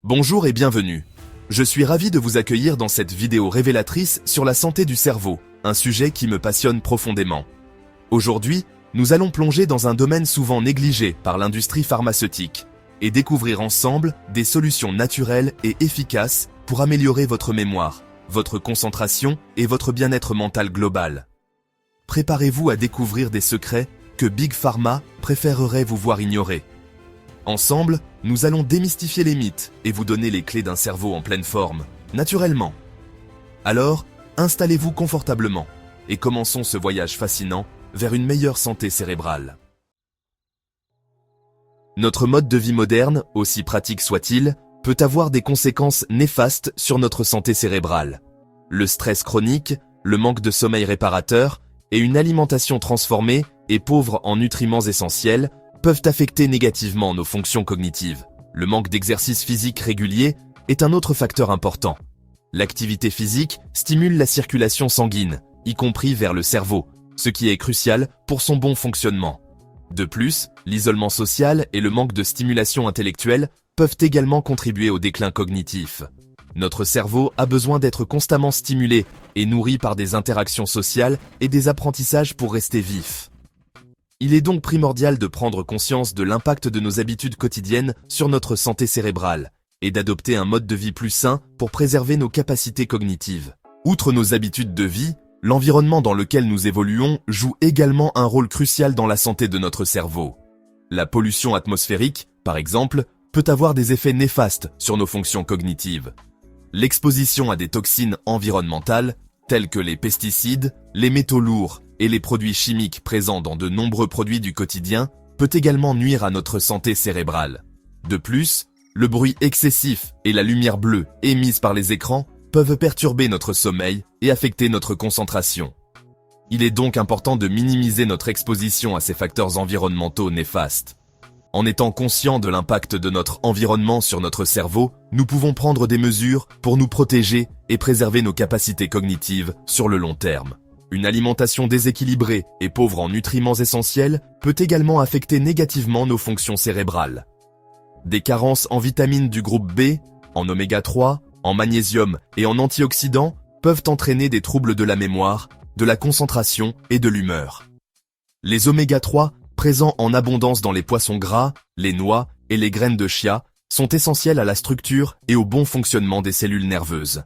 Bonjour et bienvenue. Je suis ravi de vous accueillir dans cette vidéo révélatrice sur la santé du cerveau, un sujet qui me passionne profondément. Aujourd'hui, nous allons plonger dans un domaine souvent négligé par l'industrie pharmaceutique et découvrir ensemble des solutions naturelles et efficaces pour améliorer votre mémoire, votre concentration et votre bien-être mental global. Préparez-vous à découvrir des secrets que Big Pharma préférerait vous voir ignorer. Ensemble, nous allons démystifier les mythes et vous donner les clés d'un cerveau en pleine forme, naturellement. Alors, installez-vous confortablement et commençons ce voyage fascinant vers une meilleure santé cérébrale. Notre mode de vie moderne, aussi pratique soit-il, peut avoir des conséquences néfastes sur notre santé cérébrale. Le stress chronique, le manque de sommeil réparateur et une alimentation transformée et pauvre en nutriments essentiels peuvent affecter négativement nos fonctions cognitives. Le manque d'exercice physique régulier est un autre facteur important. L'activité physique stimule la circulation sanguine, y compris vers le cerveau, ce qui est crucial pour son bon fonctionnement. De plus, l'isolement social et le manque de stimulation intellectuelle peuvent également contribuer au déclin cognitif. Notre cerveau a besoin d'être constamment stimulé et nourri par des interactions sociales et des apprentissages pour rester vif. Il est donc primordial de prendre conscience de l'impact de nos habitudes quotidiennes sur notre santé cérébrale et d'adopter un mode de vie plus sain pour préserver nos capacités cognitives. Outre nos habitudes de vie, l'environnement dans lequel nous évoluons joue également un rôle crucial dans la santé de notre cerveau. La pollution atmosphérique, par exemple, peut avoir des effets néfastes sur nos fonctions cognitives. L'exposition à des toxines environnementales, telles que les pesticides, les métaux lourds et les produits chimiques présents dans de nombreux produits du quotidien, peut également nuire à notre santé cérébrale. De plus, le bruit excessif et la lumière bleue émise par les écrans peuvent perturber notre sommeil et affecter notre concentration. Il est donc important de minimiser notre exposition à ces facteurs environnementaux néfastes. En étant conscient de l'impact de notre environnement sur notre cerveau, nous pouvons prendre des mesures pour nous protéger et préserver nos capacités cognitives sur le long terme. Une alimentation déséquilibrée et pauvre en nutriments essentiels peut également affecter négativement nos fonctions cérébrales. Des carences en vitamines du groupe B, en oméga 3, en magnésium et en antioxydants peuvent entraîner des troubles de la mémoire, de la concentration et de l'humeur. Les oméga 3, présents en abondance dans les poissons gras, les noix et les graines de chia, sont essentiels à la structure et au bon fonctionnement des cellules nerveuses.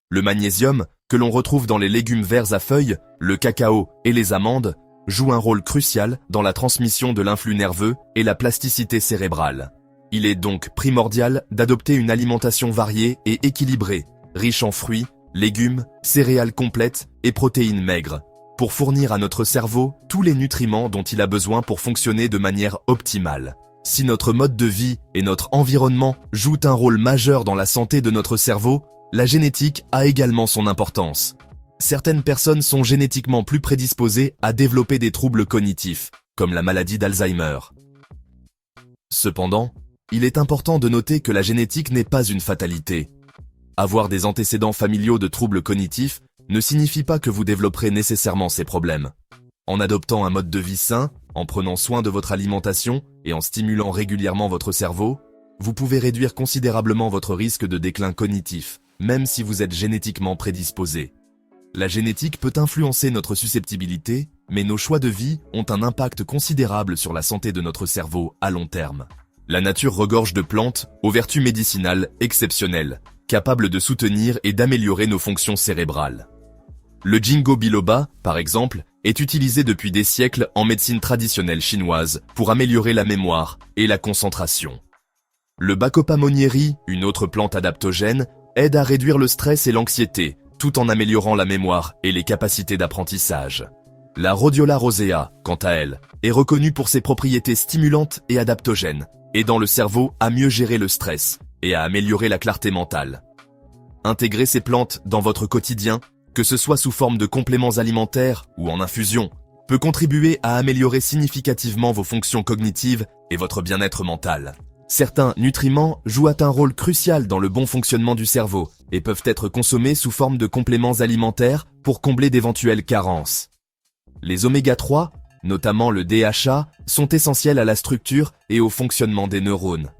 Le magnésium, que l'on retrouve dans les légumes verts à feuilles, le cacao et les amandes, joue un rôle crucial dans la transmission de l'influx nerveux et la plasticité cérébrale. Il est donc primordial d'adopter une alimentation variée et équilibrée, riche en fruits, légumes, céréales complètes et protéines maigres, pour fournir à notre cerveau tous les nutriments dont il a besoin pour fonctionner de manière optimale. Si notre mode de vie et notre environnement jouent un rôle majeur dans la santé de notre cerveau, la génétique a également son importance. Certaines personnes sont génétiquement plus prédisposées à développer des troubles cognitifs, comme la maladie d'Alzheimer. Cependant, il est important de noter que la génétique n'est pas une fatalité. Avoir des antécédents familiaux de troubles cognitifs ne signifie pas que vous développerez nécessairement ces problèmes. En adoptant un mode de vie sain, en prenant soin de votre alimentation et en stimulant régulièrement votre cerveau, vous pouvez réduire considérablement votre risque de déclin cognitif, même si vous êtes génétiquement prédisposé. La génétique peut influencer notre susceptibilité, mais nos choix de vie ont un impact considérable sur la santé de notre cerveau à long terme. La nature regorge de plantes aux vertus médicinales exceptionnelles, capables de soutenir et d'améliorer nos fonctions cérébrales. Le ginkgo biloba, par exemple, est utilisé depuis des siècles en médecine traditionnelle chinoise pour améliorer la mémoire et la concentration. Le bacopa monnieri, une autre plante adaptogène, aide à réduire le stress et l'anxiété, tout en améliorant la mémoire et les capacités d'apprentissage. La rhodiola rosea, quant à elle, est reconnue pour ses propriétés stimulantes et adaptogènes, aidant le cerveau à mieux gérer le stress et à améliorer la clarté mentale. Intégrer ces plantes dans votre quotidien, que ce soit sous forme de compléments alimentaires ou en infusion, peut contribuer à améliorer significativement vos fonctions cognitives et votre bien-être mental. Certains nutriments jouent un rôle crucial dans le bon fonctionnement du cerveau et peuvent être consommés sous forme de compléments alimentaires pour combler d'éventuelles carences. Les oméga 3, notamment le DHA, sont essentiels à la structure et au fonctionnement des neurones.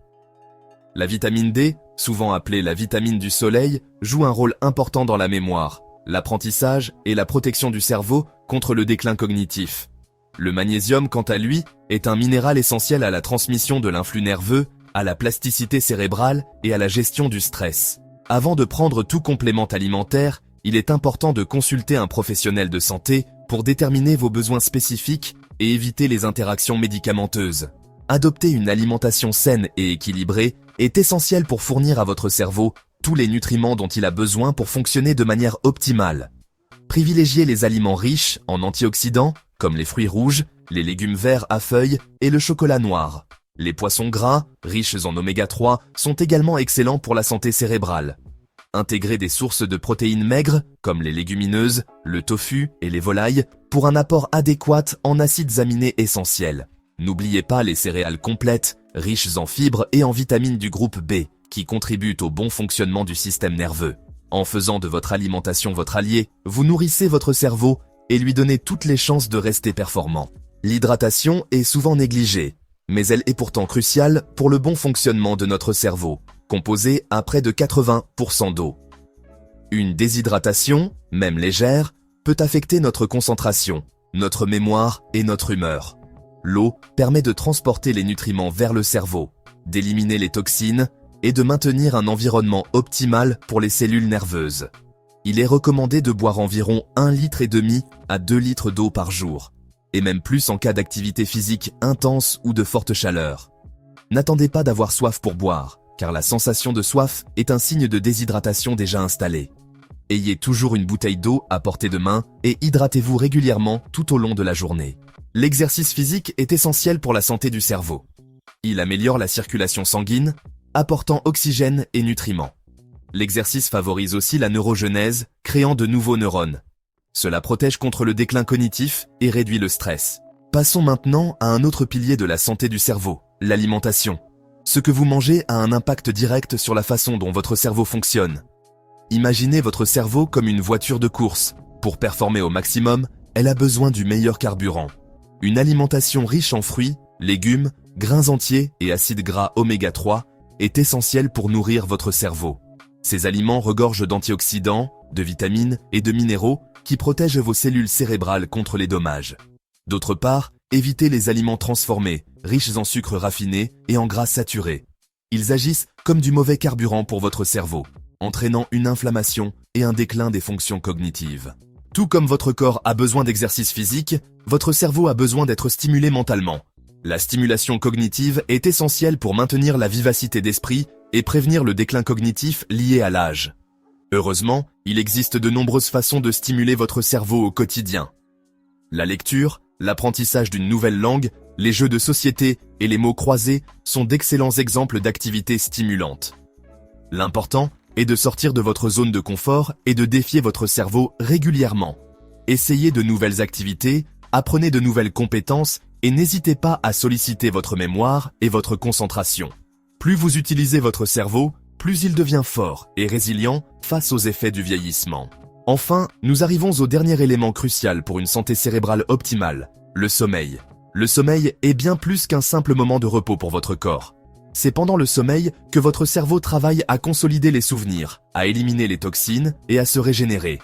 La vitamine D, souvent appelée la vitamine du soleil, joue un rôle important dans la mémoire, l'apprentissage et la protection du cerveau contre le déclin cognitif. Le magnésium, quant à lui, est un minéral essentiel à la transmission de l'influx nerveux, à la plasticité cérébrale et à la gestion du stress. Avant de prendre tout complément alimentaire, il est important de consulter un professionnel de santé pour déterminer vos besoins spécifiques et éviter les interactions médicamenteuses. Adopter une alimentation saine et équilibrée est essentiel pour fournir à votre cerveau tous les nutriments dont il a besoin pour fonctionner de manière optimale. Privilégiez les aliments riches en antioxydants, comme les fruits rouges, les légumes verts à feuilles et le chocolat noir. Les poissons gras, riches en oméga 3, sont également excellents pour la santé cérébrale. Intégrez des sources de protéines maigres, comme les légumineuses, le tofu et les volailles, pour un apport adéquat en acides aminés essentiels. N'oubliez pas les céréales complètes, riches en fibres et en vitamines du groupe B, qui contribuent au bon fonctionnement du système nerveux. En faisant de votre alimentation votre allié, vous nourrissez votre cerveau et lui donnez toutes les chances de rester performant. L'hydratation est souvent négligée, mais elle est pourtant cruciale pour le bon fonctionnement de notre cerveau, composé à près de 80% d'eau. Une déshydratation, même légère, peut affecter notre concentration, notre mémoire et notre humeur. L'eau permet de transporter les nutriments vers le cerveau, d'éliminer les toxines et de maintenir un environnement optimal pour les cellules nerveuses. Il est recommandé de boire environ 1,5 litre à 2 litres d'eau par jour, et même plus en cas d'activité physique intense ou de forte chaleur. N'attendez pas d'avoir soif pour boire, car la sensation de soif est un signe de déshydratation déjà installé. Ayez toujours une bouteille d'eau à portée de main et hydratez-vous régulièrement tout au long de la journée. L'exercice physique est essentiel pour la santé du cerveau. Il améliore la circulation sanguine, apportant oxygène et nutriments. L'exercice favorise aussi la neurogenèse, créant de nouveaux neurones. Cela protège contre le déclin cognitif et réduit le stress. Passons maintenant à un autre pilier de la santé du cerveau, l'alimentation. Ce que vous mangez a un impact direct sur la façon dont votre cerveau fonctionne. Imaginez votre cerveau comme une voiture de course. Pour performer au maximum, elle a besoin du meilleur carburant. Une alimentation riche en fruits, légumes, grains entiers et acides gras oméga 3 est essentielle pour nourrir votre cerveau. Ces aliments regorgent d'antioxydants, de vitamines et de minéraux qui protègent vos cellules cérébrales contre les dommages. D'autre part, évitez les aliments transformés, riches en sucre raffiné et en gras saturés. Ils agissent comme du mauvais carburant pour votre cerveau, entraînant une inflammation et un déclin des fonctions cognitives. Tout comme votre corps a besoin d'exercice physique, votre cerveau a besoin d'être stimulé mentalement. La stimulation cognitive est essentielle pour maintenir la vivacité d'esprit et prévenir le déclin cognitif lié à l'âge. Heureusement, il existe de nombreuses façons de stimuler votre cerveau au quotidien. La lecture, l'apprentissage d'une nouvelle langue, les jeux de société et les mots croisés sont d'excellents exemples d'activités stimulantes. L'important est de sortir de votre zone de confort et de défier votre cerveau régulièrement. Essayez de nouvelles activités, apprenez de nouvelles compétences et n'hésitez pas à solliciter votre mémoire et votre concentration. Plus vous utilisez votre cerveau, plus il devient fort et résilient face aux effets du vieillissement. Enfin, nous arrivons au dernier élément crucial pour une santé cérébrale optimale, le sommeil. Le sommeil est bien plus qu'un simple moment de repos pour votre corps. C'est pendant le sommeil que votre cerveau travaille à consolider les souvenirs, à éliminer les toxines et à se régénérer.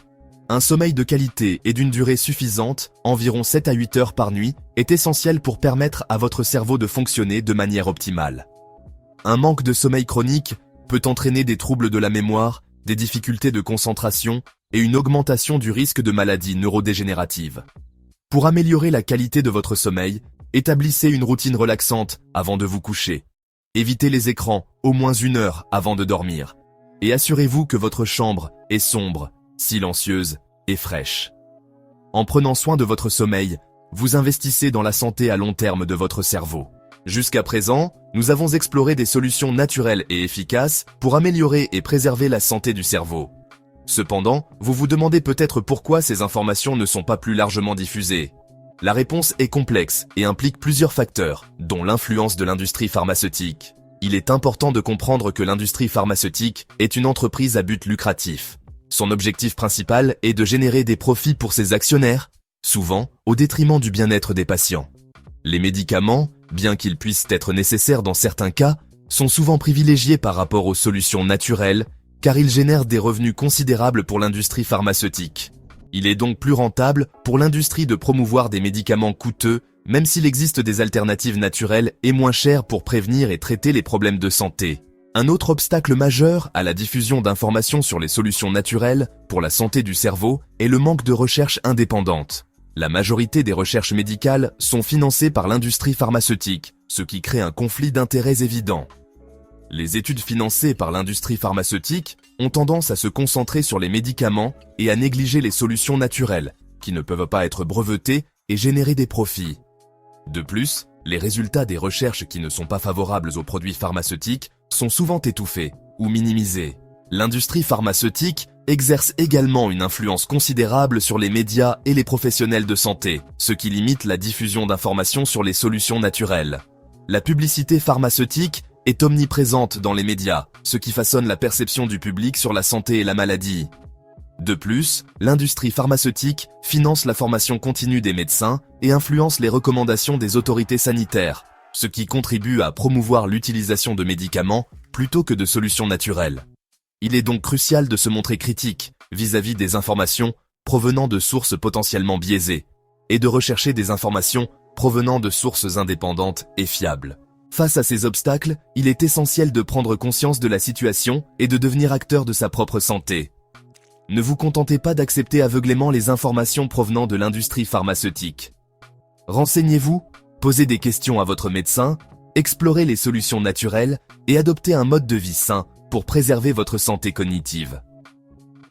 Un sommeil de qualité et d'une durée suffisante, environ 7 à 8 heures par nuit, est essentiel pour permettre à votre cerveau de fonctionner de manière optimale. Un manque de sommeil chronique peut entraîner des troubles de la mémoire, des difficultés de concentration et une augmentation du risque de maladies neurodégénératives. Pour améliorer la qualité de votre sommeil, établissez une routine relaxante avant de vous coucher. Évitez les écrans au moins 1 heure avant de dormir. Et assurez-vous que votre chambre est sombre, silencieuse et fraîche. En prenant soin de votre sommeil, vous investissez dans la santé à long terme de votre cerveau. Jusqu'à présent, nous avons exploré des solutions naturelles et efficaces pour améliorer et préserver la santé du cerveau. Cependant, vous vous demandez peut-être pourquoi ces informations ne sont pas plus largement diffusées. La réponse est complexe et implique plusieurs facteurs, dont l'influence de l'industrie pharmaceutique. Il est important de comprendre que l'industrie pharmaceutique est une entreprise à but lucratif. Son objectif principal est de générer des profits pour ses actionnaires, souvent au détriment du bien-être des patients. Les médicaments, bien qu'ils puissent être nécessaires dans certains cas, sont souvent privilégiés par rapport aux solutions naturelles, car ils génèrent des revenus considérables pour l'industrie pharmaceutique. Il est donc plus rentable pour l'industrie de promouvoir des médicaments coûteux, même s'il existe des alternatives naturelles et moins chères pour prévenir et traiter les problèmes de santé. Un autre obstacle majeur à la diffusion d'informations sur les solutions naturelles pour la santé du cerveau est le manque de recherche indépendante. La majorité des recherches médicales sont financées par l'industrie pharmaceutique, ce qui crée un conflit d'intérêts évident. Les études financées par l'industrie pharmaceutique ont tendance à se concentrer sur les médicaments et à négliger les solutions naturelles, qui ne peuvent pas être brevetées et générer des profits. De plus, les résultats des recherches qui ne sont pas favorables aux produits pharmaceutiques sont souvent étouffés ou minimisés. L'industrie pharmaceutique exerce également une influence considérable sur les médias et les professionnels de santé, ce qui limite la diffusion d'informations sur les solutions naturelles. La publicité pharmaceutique est omniprésente dans les médias, ce qui façonne la perception du public sur la santé et la maladie. De plus, l'industrie pharmaceutique finance la formation continue des médecins et influence les recommandations des autorités sanitaires, ce qui contribue à promouvoir l'utilisation de médicaments plutôt que de solutions naturelles. Il est donc crucial de se montrer critique vis-à-vis des informations provenant de sources potentiellement biaisées et de rechercher des informations provenant de sources indépendantes et fiables. Face à ces obstacles, il est essentiel de prendre conscience de la situation et de devenir acteur de sa propre santé. Ne vous contentez pas d'accepter aveuglément les informations provenant de l'industrie pharmaceutique. Renseignez-vous, posez des questions à votre médecin, explorez les solutions naturelles et adoptez un mode de vie sain pour préserver votre santé cognitive.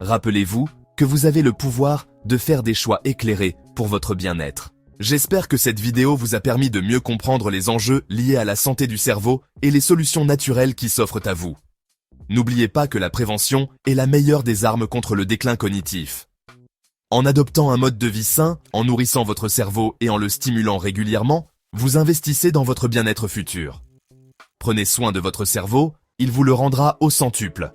Rappelez-vous que vous avez le pouvoir de faire des choix éclairés pour votre bien-être. J'espère que cette vidéo vous a permis de mieux comprendre les enjeux liés à la santé du cerveau et les solutions naturelles qui s'offrent à vous. N'oubliez pas que la prévention est la meilleure des armes contre le déclin cognitif. En adoptant un mode de vie sain, en nourrissant votre cerveau et en le stimulant régulièrement, vous investissez dans votre bien-être futur. Prenez soin de votre cerveau, il vous le rendra au centuple.